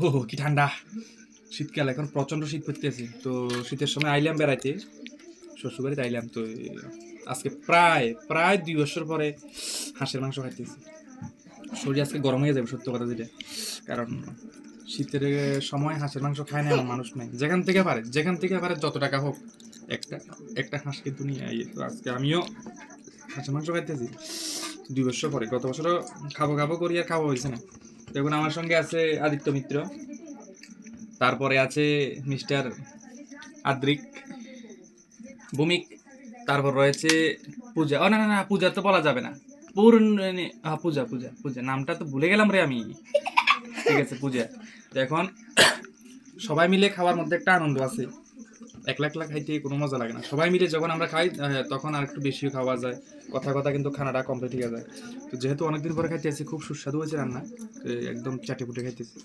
ও কি ঠান্ডা! শীতকাল, এখন প্রচণ্ড শীত পড়তেছে। তো শীতের সময় আইলাম বেড়াইতে, শ্বশুরবাড়িতে আইলাম। তো আজকে প্রায় প্রায় 2 বছর পরে হাঁসের মাংস খাইতেছি। শরীর আজকে গরম হয়ে যাবে, সত্য কথা যেটা। কারণ শীতের সময় হাঁসের মাংস খায় না এমন মানুষ নাই। যেখান থেকে পারে যত টাকা হোক, একটা একটা হাঁস কিন্তু নিয়ে আই। তো আজকে আমিও হাঁসের মাংস খাইতেছি 2 বছর পরে। গত বছরও খাবো খাবো করি, আর খাওয়া হয়েছে না। তো এখন আমার সঙ্গে আছে আদিত্য মিত্র, তারপরে আছে মিস্টার আদ্রিক, ভূমিক, তারপর রয়েছে পূজা। ও না না না, পূজা তো বলা যাবে না। পূজা পূজা পূজা নামটা তো ভুলে গেলাম রে আমি। ঠিক আছে, পূজা। তো এখন সবাই মিলে খাওয়ার মধ্যে একটা আনন্দ আছে। একলা একলা খাইতে কোনো মজা লাগে না। সবাই মিলে যখন আমরা খাই, তখন আর একটু বেশি খাওয়া যায়। কথা কথা কিন্তু খানাটা কমপ্লিট হয়ে যায়। তো যেহেতু অনেকদিন পরে খাইতেছি, খুব সুস্বাদু হয়েছে রান্না। একদম চাটে পুটে খাইতেছি।